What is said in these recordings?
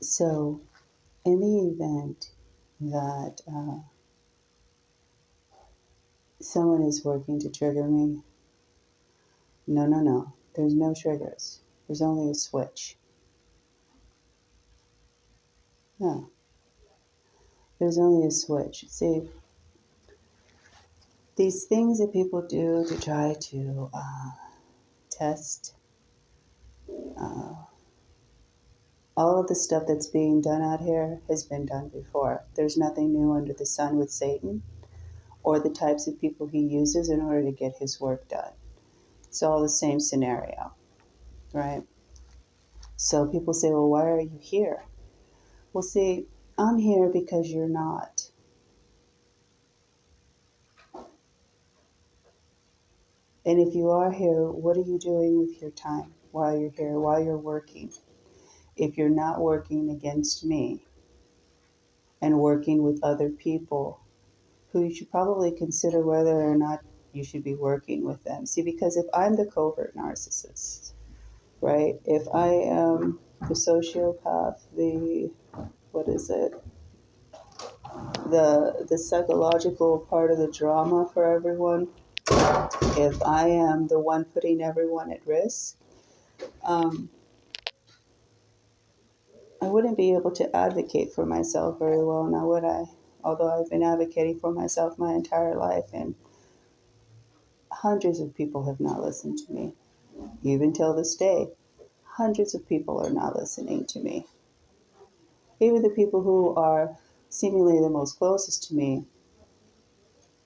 So, in the event that someone is working to trigger me, no, no, no. There's no triggers. There's only a switch. No, there's only a switch. See, these things that people do to try to test uh, all of the stuff that's being done out here has been done before. There's nothing new under the sun with Satan or the types of people he uses in order to get his work done. It's all the same scenario, right? So people say, well, why are you here? Well, see, I'm here because you're not. And if you are here, what are you doing with your time while you're here, while you're working? If you're not working against me and working with other people who you should probably consider whether or not you should be working with them. See, because if I'm the covert narcissist, right? If I am the sociopath, what is it? The psychological part of the drama for everyone, if I am the one putting everyone at risk, um, I wouldn't be able to advocate for myself very well now, would I? Although I've been advocating for myself my entire life, and hundreds of people have not listened to me, even till this day. Hundreds of people are not listening to me. Even the people who are seemingly the most closest to me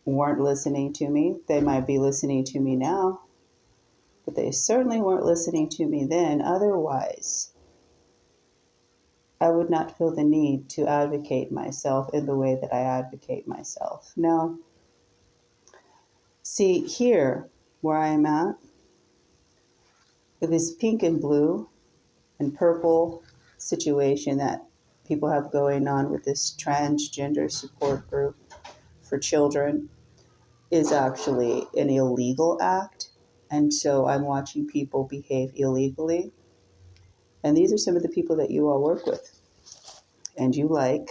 weren't listening to me. They might be listening to me now, but they certainly weren't listening to me then. Otherwise, I would not feel the need to advocate myself in the way that I advocate myself. Now, see here where I'm at, with this pink and blue and purple situation that people have going on with this transgender support group for children is actually an illegal act. And so I'm watching people behave illegally. And these are some of the people that you all work with and you like,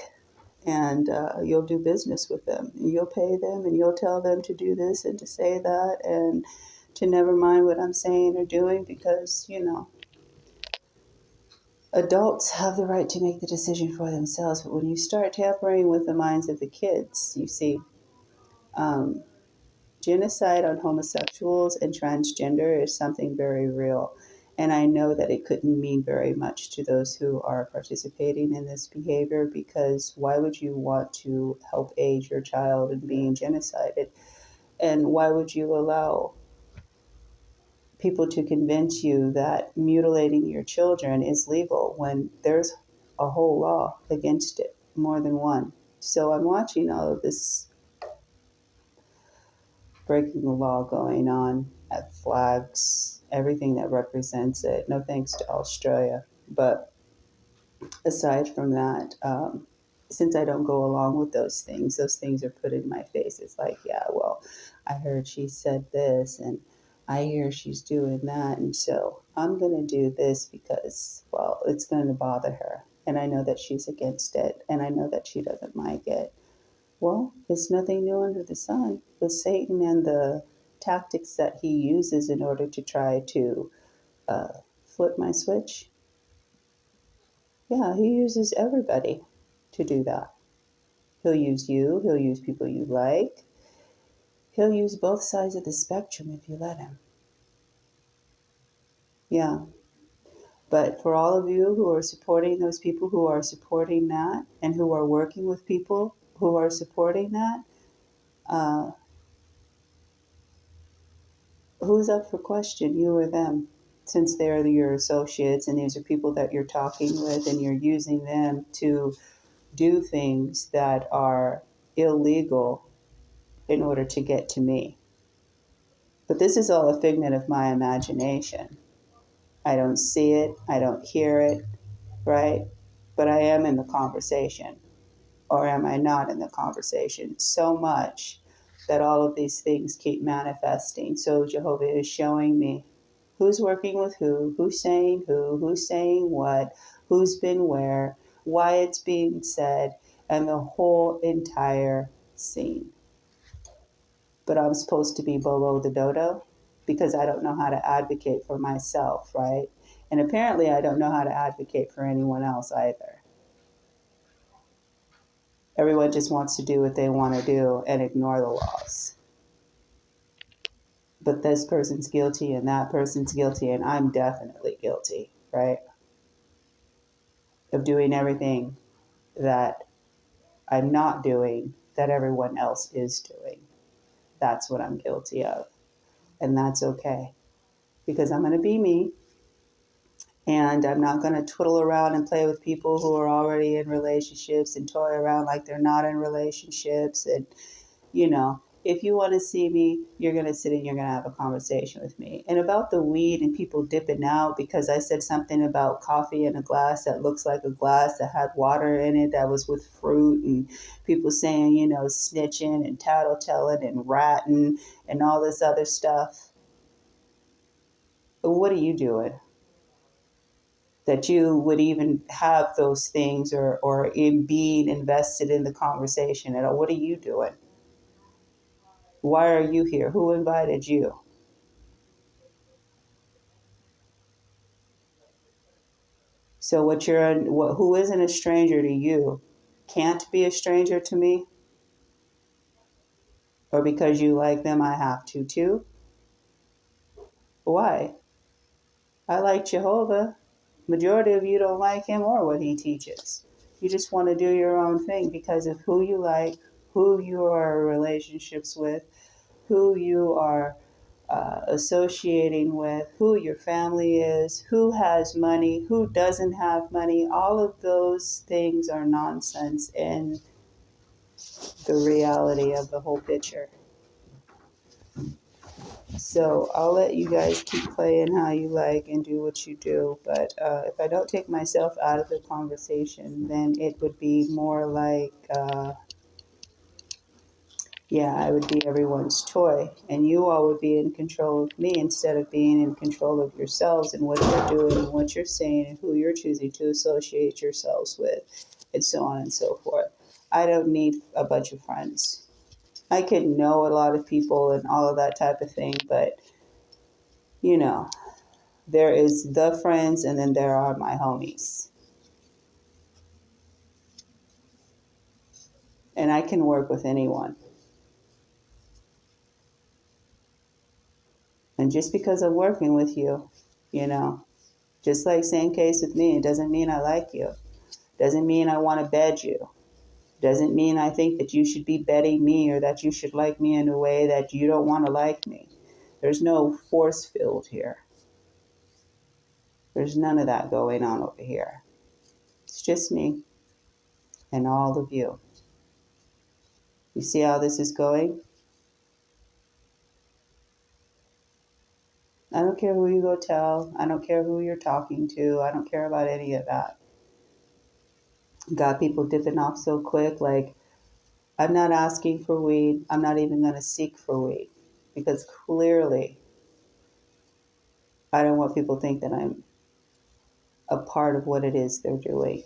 and you'll do business with them. You'll pay them and you'll tell them to do this and to say that and to never mind what I'm saying or doing because, adults have the right to make the decision for themselves. But when you start tampering with the minds of the kids, you see, um, genocide on homosexuals and transgender is something very real. And I know that it couldn't mean very much to those who are participating in this behavior because why would you want to help aid your child in being genocided? And why would you allow people to convince you that mutilating your children is legal when there's a whole law against it, more than one? So I'm watching all of this breaking the law going on at flags, everything that represents it. No thanks to Australia. But aside from that, since I don't go along with those things are put in my face. It's like, yeah, well, I heard she said this and I hear she's doing that. And so I'm going to do this because, well, it's going to bother her. And I know that she's against it. And I know that she doesn't like it. Well, it's nothing new under the sun with Satan and the tactics that he uses in order to try to uh, flip my switch. Yeah, he uses everybody to do that. He'll use you, he'll use people you like, he'll use both sides of the spectrum if you let him. Yeah, but for all of you who are supporting those people who are supporting that and who are working with people who are supporting that, uh, who's up for question, you or them? Since they're your associates and these are people that you're talking with and you're using them to do things that are illegal in order to get to me. But this is all a figment of my imagination. I don't see it, I don't hear it, right? But I am in the conversation. Or am I not in the conversation? So much that all of these things keep manifesting. So Jehovah is showing me Who's working with who? Who's saying who? Who's saying what? Who's been where? Why it's being said? And the whole entire scene. But I'm supposed to be below the dodo because I don't know how to advocate for myself, right? And apparently, I don't know how to advocate for anyone else either. Everyone just wants to do what they want to do and ignore the laws. But this person's guilty and that person's guilty, and I'm definitely guilty, right? Of doing everything that I'm not doing that everyone else is doing. That's what I'm guilty of. And that's okay because I'm going to be me. And I'm not going to twiddle around and play with people who are already in relationships and toy around like they're not in relationships. And, if you want to see me, you're going to sit and you're going to have a conversation with me. And about the weed and people dipping out because I said something about coffee in a glass that looks like a glass that had water in it that was with fruit, and people saying, snitching and tattletelling and ratting and all this other stuff. But what are you doing? That you would even have those things or in being invested in the conversation at all. What are you doing? Why are you here? Who invited you? So who isn't a stranger to you can't be a stranger to me, or because you like them, I have to too. Why? I like Jehovah. Majority of you don't like him or what he teaches. You just want to do your own thing because of who you like, who you are in relationships with, who you are associating with, who your family is, who has money, who doesn't have money. All of those things are nonsense in the reality of the whole picture. So I'll let you guys keep playing how you like and do what you do. But if I don't take myself out of the conversation, then it would be more like, yeah, I would be everyone's toy. And you all would be in control of me instead of being in control of yourselves and what you're doing and what you're saying and who you're choosing to associate yourselves with, and so on and so forth. I don't need a bunch of friends. I can know a lot of people and all of that type of thing, but you know, there is the friends and then there are my homies. And I can work with anyone. And just because I'm working with you, you know, just like same case with me, it doesn't mean I like you. Doesn't mean I want to bed you. Doesn't mean I think that you should be bedding me or that you should like me in a way that you don't want to like me. There's no force field here. There's none of that going on over here. It's just me and all of you. You see how this is going? I don't care who you go tell. I don't care who you're talking to. I don't care about any of that. Got people dipping off so quick. Like, I'm not asking for weed. I'm not even going to seek for weed because clearly I don't want people to think that I'm a part of what it is they're doing.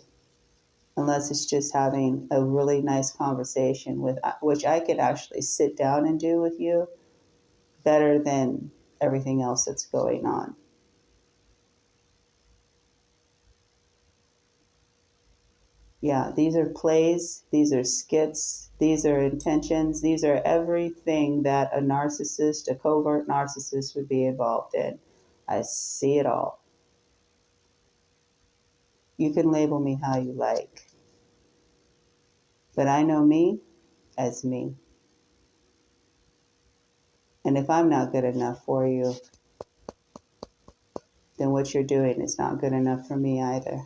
Unless it's just having a really nice conversation with, which I could actually sit down and do with you better than everything else that's going on. Yeah, these are plays, these are skits, these are intentions, these are everything that a narcissist, a covert narcissist would be involved in. I see it all. You can label me how you like, but I know me as me. And if I'm not good enough for you, then what you're doing is not good enough for me either.